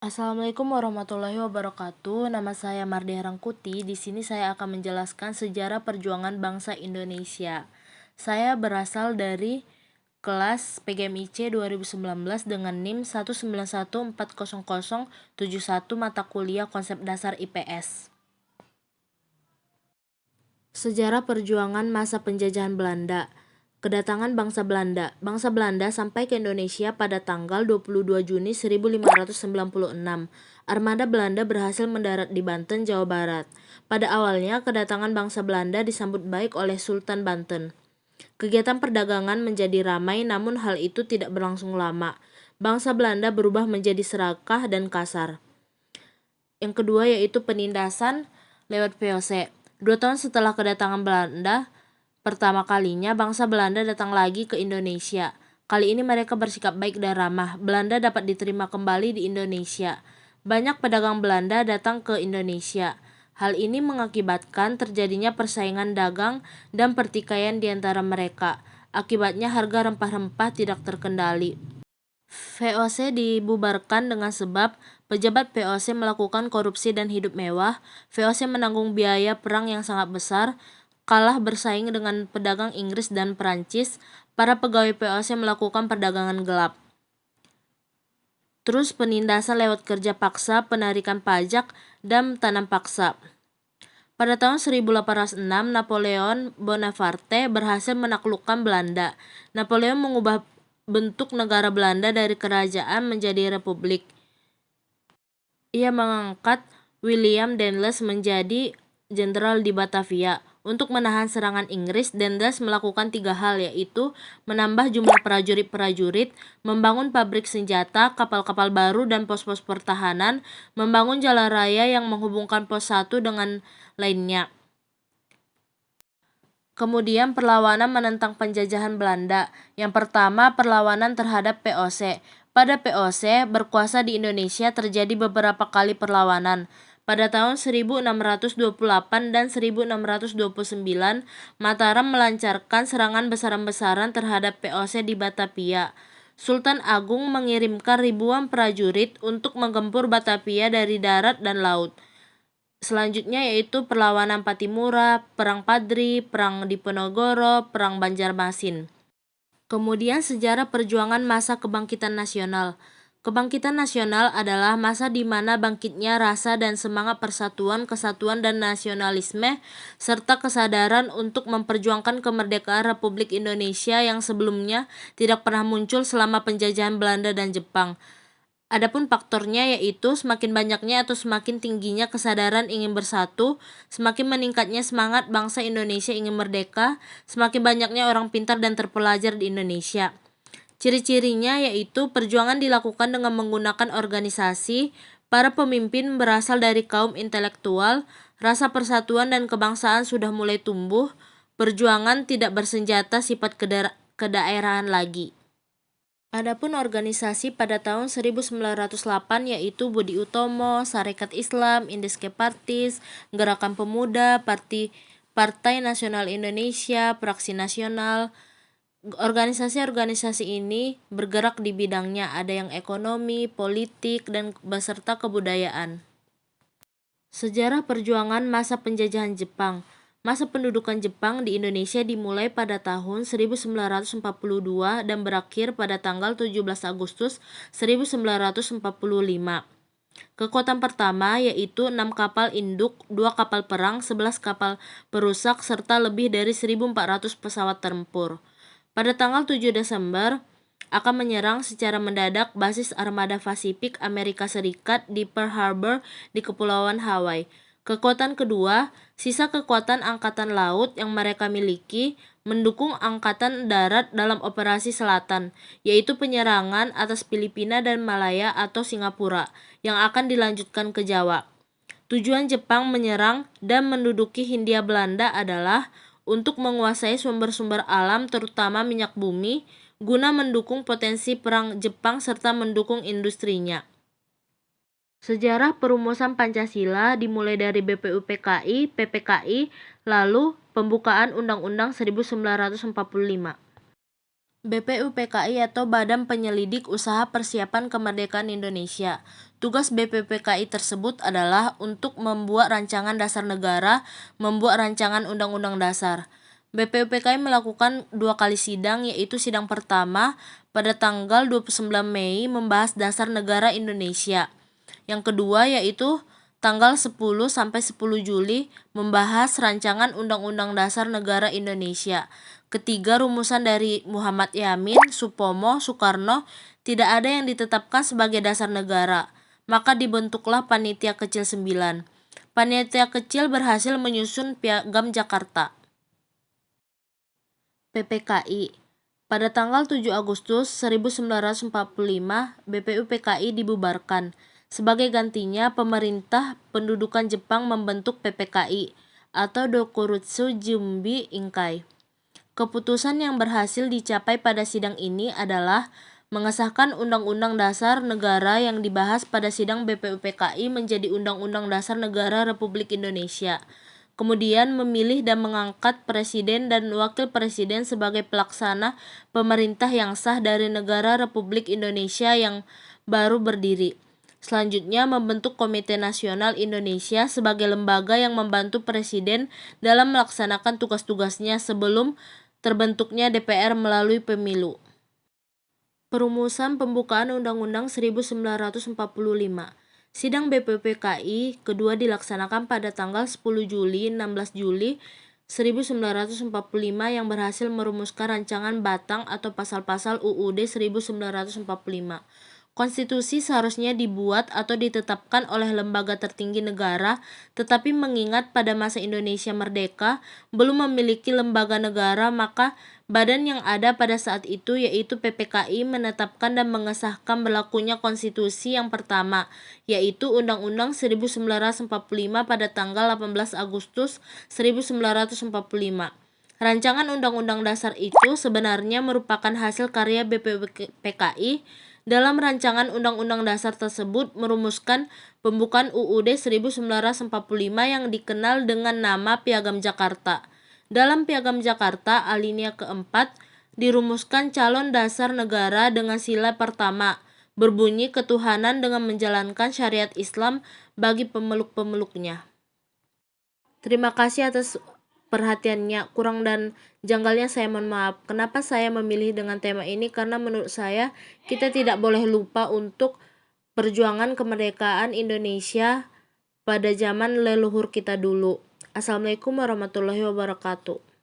Assalamualaikum warahmatullahi wabarakatuh. Nama saya Mardia Rangkuti. Di sini saya akan menjelaskan sejarah perjuangan bangsa Indonesia. Saya berasal dari kelas PGMIC 2019 dengan NIM 1914071 mata kuliah konsep dasar IPS. Sejarah perjuangan masa penjajahan Belanda. Kedatangan bangsa Belanda. Bangsa Belanda sampai ke Indonesia pada tanggal 22 Juni 1596. Armada Belanda berhasil mendarat di Banten, Jawa Barat. Pada awalnya, kedatangan bangsa Belanda disambut baik oleh Sultan Banten. Kegiatan perdagangan menjadi ramai, namun hal itu tidak berlangsung lama. Bangsa Belanda berubah menjadi serakah dan kasar. Yang kedua yaitu penindasan lewat VOC. 2 tahun setelah kedatangan Belanda, pertama kalinya bangsa Belanda datang lagi ke Indonesia. Kali ini mereka bersikap baik dan ramah. Belanda dapat diterima kembali di Indonesia. Banyak pedagang Belanda datang ke Indonesia. Hal ini mengakibatkan terjadinya persaingan dagang dan pertikaian di antara mereka. Akibatnya harga rempah-rempah tidak terkendali. VOC dibubarkan dengan sebab pejabat VOC melakukan korupsi dan hidup mewah. VOC menanggung biaya perang yang sangat besar, kalah bersaing dengan pedagang Inggris dan Perancis. Para pegawai VOC melakukan perdagangan gelap. Terus penindasan lewat kerja paksa, penarikan pajak, dan tanam paksa. Pada tahun 1806, Napoleon Bonaparte berhasil menaklukkan Belanda. Napoleon mengubah bentuk negara Belanda dari kerajaan menjadi republik. Ia mengangkat William Danlas menjadi jenderal di Batavia. Untuk menahan serangan Inggris, Danlas melakukan 3 hal, yaitu menambah jumlah prajurit-prajurit, membangun pabrik senjata, kapal-kapal baru, dan pos-pos pertahanan, membangun jalan raya yang menghubungkan pos satu dengan lainnya. Kemudian perlawanan menentang penjajahan Belanda. Yang pertama, perlawanan terhadap VOC. Pada VOC berkuasa di Indonesia terjadi beberapa kali perlawanan. Pada tahun 1628 dan 1629, Mataram melancarkan serangan besar-besaran terhadap VOC di Batavia. Sultan Agung mengirimkan ribuan prajurit untuk menggempur Batavia dari darat dan laut. Selanjutnya yaitu perlawanan Patimura, Perang Padri, Perang Diponegoro, Perang Banjarmasin. Kemudian sejarah perjuangan masa kebangkitan nasional. Kebangkitan nasional adalah masa di mana bangkitnya rasa dan semangat persatuan, kesatuan, dan nasionalisme, serta kesadaran untuk memperjuangkan kemerdekaan Republik Indonesia yang sebelumnya tidak pernah muncul selama penjajahan Belanda dan Jepang. Adapun faktornya yaitu semakin banyaknya atau semakin tingginya kesadaran ingin bersatu, semakin meningkatnya semangat bangsa Indonesia ingin merdeka, semakin banyaknya orang pintar dan terpelajar di Indonesia. Ciri-cirinya yaitu perjuangan dilakukan dengan menggunakan organisasi, para pemimpin berasal dari kaum intelektual, rasa persatuan dan kebangsaan sudah mulai tumbuh, perjuangan tidak bersenjata sifat kedaerahan lagi. Adapun organisasi pada tahun 1908 yaitu Budi Utomo, Sarekat Islam, Indeske Partis, Gerakan Pemuda, Partai Nasional Indonesia, Praksi Nasional. Organisasi-organisasi ini bergerak di bidangnya, ada yang ekonomi, politik, dan beserta kebudayaan. Sejarah perjuangan masa penjajahan Jepang. Masa pendudukan Jepang di Indonesia dimulai pada tahun 1942 dan berakhir pada tanggal 17 Agustus 1945. Kekuatan pertama yaitu 6 kapal induk, 2 kapal perang, 11 kapal perusak, serta lebih dari 1.400 pesawat tempur. Pada tanggal 7 Desember akan menyerang secara mendadak basis armada Pasifik Amerika Serikat di Pearl Harbor di Kepulauan Hawaii. Kekuatan kedua, sisa kekuatan angkatan laut yang mereka miliki mendukung angkatan darat dalam operasi selatan, yaitu penyerangan atas Filipina dan Malaya atau Singapura, yang akan dilanjutkan ke Jawa. Tujuan Jepang menyerang dan menduduki Hindia Belanda adalah untuk menguasai sumber-sumber alam terutama minyak bumi, guna mendukung potensi perang Jepang serta mendukung industrinya. Sejarah perumusan Pancasila dimulai dari BPUPKI, PPKI, lalu pembukaan Undang-Undang 1945. BPUPKI atau Badan Penyelidik Usaha Persiapan Kemerdekaan Indonesia. Tugas BPUPKI tersebut adalah untuk membuat rancangan dasar negara, membuat rancangan undang-undang dasar. BPUPKI melakukan 2 kali sidang, yaitu sidang pertama pada tanggal 29 Mei membahas dasar negara Indonesia. Yang kedua yaitu tanggal 10 sampai 10 Juli membahas rancangan Undang-Undang Dasar Negara Indonesia. Ketiga, rumusan dari Muhammad Yamin, Supomo, Soekarno tidak ada yang ditetapkan sebagai dasar negara. Maka dibentuklah Panitia Kecil 9. Panitia Kecil berhasil menyusun Piagam Jakarta. PPKI. Pada tanggal 7 Agustus 1945, BPUPKI dibubarkan. Sebagai gantinya, pemerintah pendudukan Jepang membentuk PPKI atau Dokuritsu Jumbi Inkai. Keputusan yang berhasil dicapai pada sidang ini adalah mengesahkan Undang-Undang Dasar Negara yang dibahas pada sidang BPUPKI menjadi Undang-Undang Dasar Negara Republik Indonesia. Kemudian memilih dan mengangkat presiden dan wakil presiden sebagai pelaksana pemerintah yang sah dari negara Republik Indonesia yang baru berdiri. Selanjutnya membentuk Komite Nasional Indonesia sebagai lembaga yang membantu presiden dalam melaksanakan tugas-tugasnya sebelum terbentuknya DPR melalui pemilu. Perumusan pembukaan Undang-Undang 1945. Sidang BPUPKI kedua dilaksanakan pada tanggal 10 Juli 16 Juli 1945 yang berhasil merumuskan rancangan batang atau pasal-pasal UUD 1945. Konstitusi seharusnya dibuat atau ditetapkan oleh lembaga tertinggi negara, tetapi mengingat pada masa Indonesia merdeka belum memiliki lembaga negara, maka badan yang ada pada saat itu yaitu PPKI menetapkan dan mengesahkan berlakunya konstitusi yang pertama, yaitu Undang-Undang 1945 pada tanggal 18 Agustus 1945. Rancangan Undang-Undang Dasar itu sebenarnya merupakan hasil karya BPUPKI. Dalam rancangan Undang-Undang Dasar tersebut merumuskan pembukaan UUD 1945 yang dikenal dengan nama Piagam Jakarta. Dalam Piagam Jakarta, alinea keempat, dirumuskan calon dasar negara dengan sila pertama, berbunyi ketuhanan dengan menjalankan syariat Islam bagi pemeluk-pemeluknya. Terima kasih atas perhatiannya. Kurang dan janggalnya saya mohon maaf. Kenapa saya memilih dengan tema ini? Karena menurut saya kita tidak boleh lupa untuk perjuangan kemerdekaan Indonesia pada zaman leluhur kita dulu. Assalamualaikum warahmatullahi wabarakatuh.